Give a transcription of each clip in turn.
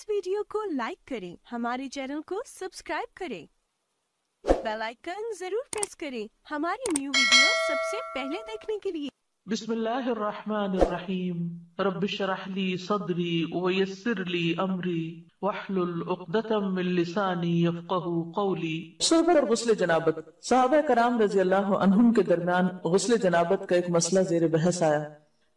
इस वीडियो को लाइक करें, हमारे चैनल को सब्सक्राइब करें, बेल आइकन जरूर प्रेस करें हमारी न्यू वीडियो सबसे पहले देखने के लिए। बिस्मिल्लाहिर्रहमानिर्रहीम रब्बिश्रह ली सदरी वयस्सिर ली अमरी वहलुल उक़दतम मिन लिसानी यफ़क़हू क़ौली। सुरबत और गुस्ल जनाबत। सहाबा कराम रज़ी अल्लाह अन्हुम के दरमियान गुस्ल जनाबत का एक मसला ज़ेर बहस आया।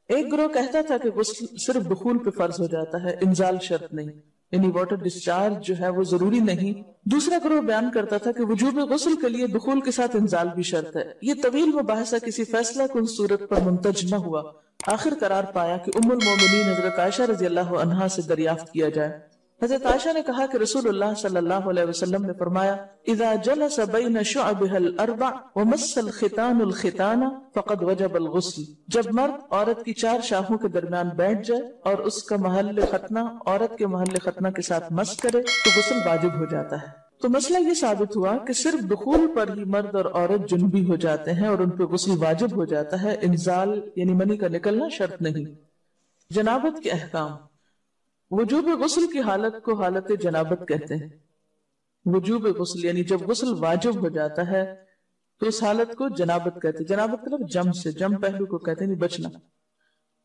एक ग्रोह कहता था कि गुस्ल सिर्फ दुखूल पे फर्ज हो जाता है, इंजाल शर्त नहीं, यानी वाटर डिस्चार्ज जो है वो जरूरी नहीं। दूसरा ग्रोह बयान करता था कि वजूब गुस्ल के लिए दुखूल के साथ इंजाल भी शर्त है। ये तवील मुबाहसा किसी फैसला कुन सूरत पर मुंतज न हुआ। आखिर करार पाया कि उम्मुल मोमिनीन हजरत आयशा रज़ी अल्लाह अन्हा से दरियाफ्त किया जाए। हजरत आयशा ने कहा कि रसूलुल्लाह सल्लल्लाहु अलैहि वसल्लम ने फरमाया, इज़ा जलस बैन शुअबिहल अर्बअ व मस्सल खितानुल खिताना फक़द वजबल गुस्ल। जब मर्द औरत की चार शाखों के दरमियान बैठ जाए और उसका महल खतना औरत के महल खतना के साथ मस करे तो गुस्ल वाजिब हो जाता है। तो मसला ये साबित हुआ कि सिर्फ दुखूल पर ही मर्द और औरत जुनबी हो जाते हैं और उन पर गुस्ल वाजिब हो जाता है, इंजाल यानी मनी का निकलना शर्त नहीं। जनाबत के अहकाम। वजूब गुस्ल की हालत को हालत जनाबत कहते हैं। वजूब गुस्ल यानी जब गुस्ल वाजिब हो जाता है तो उस हालत को जनाबत कहते हैं। जनाबत मतलब जम से, जम पहलू को कहते हैं, बचना।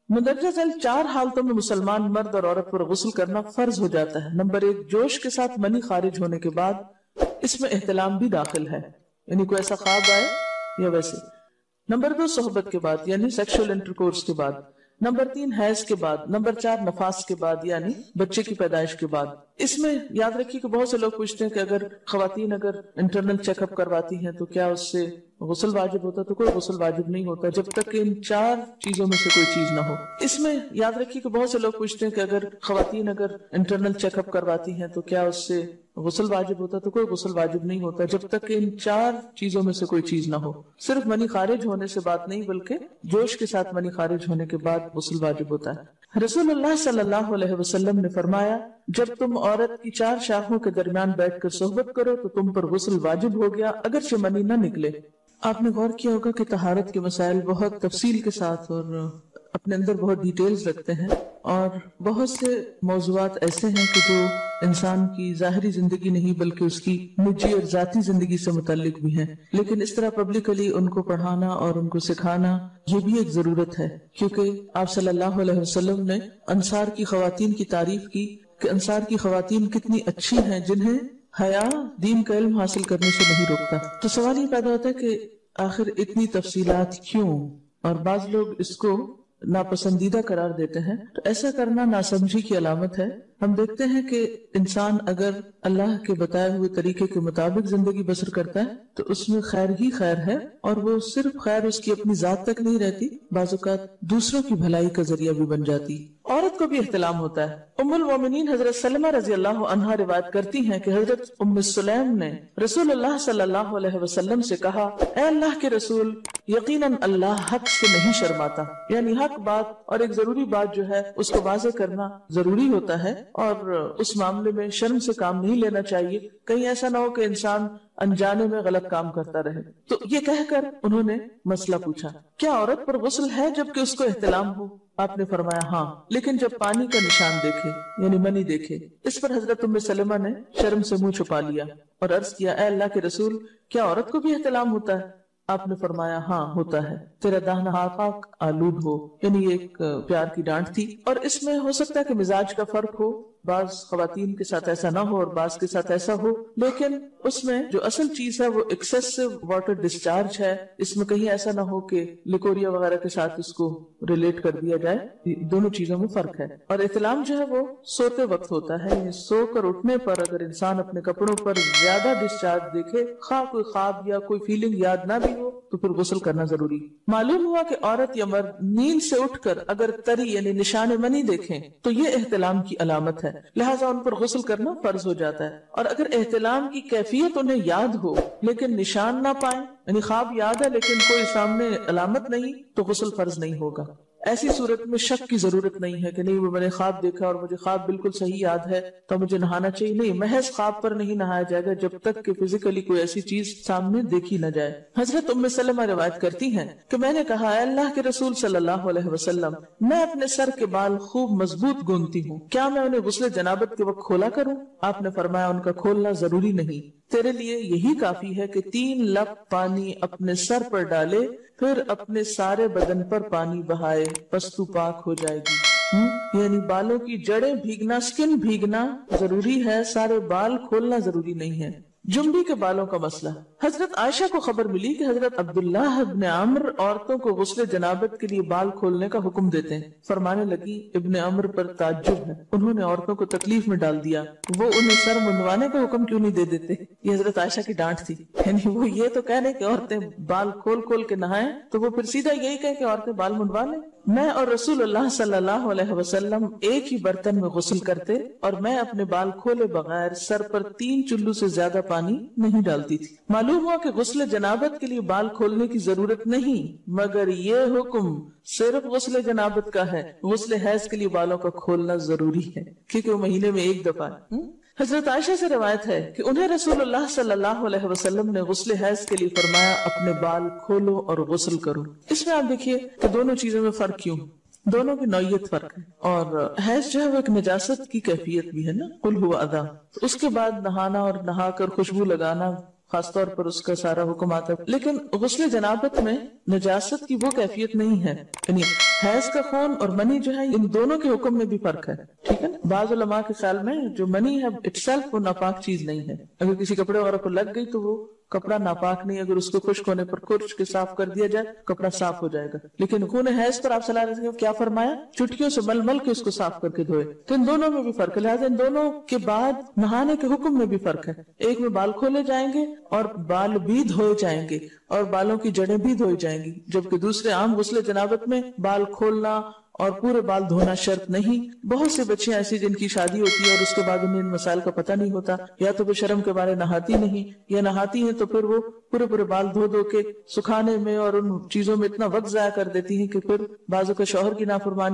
मुंदरजा झैल चार हालतों में मुसलमान मर्द और औरत पर गुस्ल करना फर्ज हो जाता है। नंबर एक, जोश के साथ मनी खारिज होने के बाद, इसमें एहतलाम भी दाखिल है, यानी कोई ऐसा ख्वाब आए या वैसे। नंबर दो, सोहबत के बाद यानी सेक्सुअल इंटरकोर्स के बाद। नंबर तीन, हैज के बाद। नंबर चार, नफास के बाद यानी बच्चे की पैदाइश के बाद। इसमें याद रखिए कि बहुत से लोग पूछते हैं कि अगर खवातीन अगर इंटरनल चेकअप करवाती हैं तो क्या उससे गुस्ल वाजिब होता है? तो कोई गुस्ल वाजिब नहीं होता जब तक कि इन चार चीजों में से कोई चीज ना हो। इसमें याद रखिए कि बहुत से लोग पूछते हैं कि अगर खवातीन अगर इंटरनल चेकअप करवाती हैं तो क्या उससे गुस्ल वाजिब होता है? तो कोई गुस्ल वाजिब नहीं होता जब तक कि इन चार चीजों में से कोई चीज ना हो। सिर्फ मनी खारिज होने से बात नहीं, बल्कि जोश के साथ मनी खारिज होने के बाद गुस्ल वाजिब होता है। रसूलुल्लाह सल्लल्लाहु अलैहि वसल्लम ने फरमाया, जब तुम औरत की चार शाखों के दरमियान बैठकर सोहबत करो तो तुम पर गुस्ल वाजिब हो गया, अगरचे मनी न निकले। आपने गौर किया होगा कि तहारत के मसाइल बहुत तफसील के साथ और अपने अंदर बहुत डिटेल्स रखते हैं, और बहुत से मौजुआत ऐसे हैं कि जो इंसान की जाहिरी जिंदगी नहीं बल्कि उसकी निजी और जाती जिंदगी से मुताल्लिक भी हैं। लेकिन इस तरह पब्लिकली उनको पढ़ाना और उनको सिखाना ये भी एक जरूरत है, क्योंकि आप सल्लल्लाहु अलैहि वसल्लम ने अंसार की खवातीन की तारीफ की कि अंसार की खवातीन कितनी अच्छी हैं जिन्हें हया दीन का इल्म हासिल करने से नहीं रोकता। तो सवाल ये पैदा होता है कि आखिर इतनी तफसीलात क्यों, और बाज लोग इसको नापसंदीदा करार देते हैं। तो ऐसा करना नासमझी की अलामत है। हम देखते हैं कि इंसान अगर अल्लाह के बताए हुए तरीके के मुताबिक जिंदगी बसर करता है तो उसमें खैर ही खैर है, और वो सिर्फ खैर उसकी अपनी जात तक नहीं रहती, बाज़-औक़ात दूसरों की भलाई का जरिया भी बन जाती। औरत को भी इख्तिलाम होता है। उम्मुल मोमिनीन हजरत सलमा रज़ी अल्लाह अन्हा रिवायत करती हैं कि हजरत उम्मे सुलैम ने रसूलुल्लाह सल्लल्लाहु अलैहि वसल्लम से कहा, ऐ अल्लाह के रसूल, यकीनन अल्लाह हक से नहीं शर्माता, यानी हक बात और एक जरूरी बात जो है उसको वाज़े करना जरूरी होता है, और उस मामले में शर्म से काम नहीं लेना चाहिए। कहीं ऐसा ना हो कि इंसान अनजाने में गलत काम करता रहे। तो ये कहकर उन्होंने मसला पूछा, क्या औरत पर गुस्ल है जबकि उसको एहतलाम हो? आपने फरमाया हाँ, लेकिन जब पानी का निशान देखे यानी मनी देखे। इस पर हजरत उम्मे सलमा ने शर्म से मुंह छुपा लिया और अर्ज किया, ऐ अल्लाह के रसूल, क्या औरत को भी एहतलाम होता है? आपने फरमाया हाँ होता है। तेरा दाहना हाथ आलूद हो, यानी एक प्यार की डांट थी। और इसमें हो सकता है कि मिजाज का फर्क हो, बाज खवातीन के साथ ऐसा ना हो और बाज के साथ ऐसा हो, लेकिन उसमें जो असल चीज है वो एक्सेसिव वाटर डिस्चार्ज है। इसमें कहीं ऐसा ना हो कि लिकोरिया वगैरह के साथ इसको रिलेट कर दिया जाए। दोनों चीजों में फर्क है। और इत्लाम जो है वो सोते वक्त होता है, सोकर उठने पर अगर इंसान अपने कपड़ों पर ज्यादा डिस्चार्ज देखे, खा कोई ख्वाब या कोई फीलिंग याद ना भी हो, तो फिर गुस्ल करना जरूरी। मालूम हुआ कि औरत या मर्द नींद से उठकर अगर तरी यानी निशान मनी देखें तो ये एहतलाम की अलामत है, लिहाजा उन पर गुस्ल करना फर्ज हो जाता है। और अगर एहतलाम की कैफियत उन्हें याद हो लेकिन निशान ना पाए, यानी ख्वाब याद है लेकिन कोई सामने अलामत नहीं, तो गुस्ल फर्ज नहीं होगा। ایسی صورت میں شک کی ضرورت نہیں ہے کہ نہیں وہ میں نے خواب دیکھا اور مجھے خواب بالکل صحیح یاد ہے تو مجھے نہانا چاہیے. نہیں، محض خواب پر نہیں نہایا جائے گا جب تک کہ فزیکلی کوئی ایسی چیز سامنے دیکھی نہ جائے. حضرت ام سلمہ روایت کرتی ہیں کہ میں نے کہا، اے اللہ کے رسول صلی اللہ علیہ وسلم، میں اپنے سر کے بال خوب مضبوط گوندتی ہوں، کیا میں انہیں غسل جنابت کے وقت کھولا کروں؟ آپ نے فرمایا ان کا کھولنا ضروری نہیں، تیرے لیے یہی کافی ہے کہ 3 لپ پانی اپنے سر پر ڈالے، پھر اپنے سارے بدن پر پانی بہائے، پس تو پاک ہو جائے گی. یعنی بالوں کی جڑیں بھیگنا، سکن بھیگنا ضروری ہے، سارے بال کھولنا ضروری نہیں ہے. جنبی کے بالوں کا مسئلہ. حضرت عائشہ کو خبر ملی کہ حضرت عبداللہ ابن عمر عورتوں کو غسل جنابت کے لیے بال کھولنے کا حکم دیتے ہیں. فرمانے لگی، ابن عمر پر تعجب ہے، انہوں نے عورتوں کو تکلیف میں ڈال دیا، وہ انہیں سر منڈوانے کا حکم کیوں نہیں دے دیتے؟ یہ حضرت عائشہ کی ڈانٹ تھی. یعنی وہ یہ تو کہہ رہے کہ عورتیں بال کھول کھول کے نہائیں، تو وہ پھر سیدھا یہی کہے کہ عورتیں بال منڈوا لیں. میں اور رسول اللہ صلی اللہ علیہ وسلم ایک ہی برتن میں غسل کرتے اور میں اپنے بال کھولے بغیر سر پر 3 چلو سے زیادہ پانی نہیں ڈالتی تھی. معلوم ہوا کہ غسل جنابت کے لیے بال کھولنے کی ضرورت نہیں، مگر یہ حکم صرف غسل جنابت کا ہے. غسل حیض کے لیے بالوں کا کھولنا ضروری ہے کیونکہ وہ مہینے میں ایک دفعہ. حضرت عائشہ سے روایت ہے کہ انہیں رسول اللہ صلی اللہ علیہ وسلم نے غسل حیض کے لیے فرمایا، اپنے بال کھولو اور غسل کرو. اس میں آپ دیکھیے کہ دونوں چیزوں میں فرق کیوں؟ دونوں کی نوعیت فرق ہے. اور حیض جو ہے وہ ایک نجاست کی کیفیت بھی ہے نا، قل هو اذى. اس کے بعد نہانا اور نہا کر خوشبو لگانا خاص طور پر اس کا سارا حکم آتا ہے. لیکن غسل جنابت میں نجاست کی وہ کیفیت نہیں ہے. یعنی حیض کا خون اور منی جو ہے ان دونوں کے حکم میں بھی فرق ہے. ٹھیک ہے نا؟ بعض علماء کے خیال میں جو منی ہے اٹ سیلف وہ ناپاک چیز نہیں ہے. اگر کسی کپڑے وغیرہ کو لگ گئی تو وہ کپڑا ناپاک نہیں، اگر اس کو خشک ہونے پر خشک کے صاف کر دیا جائے کپڑا صاف ہو جائے گا. لیکن خون حیض پر آپ صلی اللہ علیہ وسلم کیا فرمایا؟ چٹکیوں سے مل مل کے اس کو صاف کر کے دھوئے. تو ان دونوں میں بھی فرق ہے، لہٰذا ان دونوں کے بعد نہانے کے حکم میں بھی فرق ہے. ایک میں بال کھولے جائیں گے اور بال بھی دھوئے جائیں گے اور بالوں کی جڑیں بھی دھوئی جائیں گی، جبکہ دوسرے عام غسل جنابت میں بال کھولنا اور پورے بال دھونا شرط نہیں. بہت سے بچیاں ایسی جن کی شادی ہوتی ہے اور اس کے بعد انہیں ان مسائل کا پتہ نہیں ہوتا، یا تو وہ شرم کے بارے نہاتی نہیں، یا نہاتی ہیں تو پھر وہ پورے بال دھو دھو کے سکھانے میں اور ان چیزوں میں اتنا وقت ضائع کر دیتی ہیں کہ پھر بعضوں کا شوہر کی نافرمانی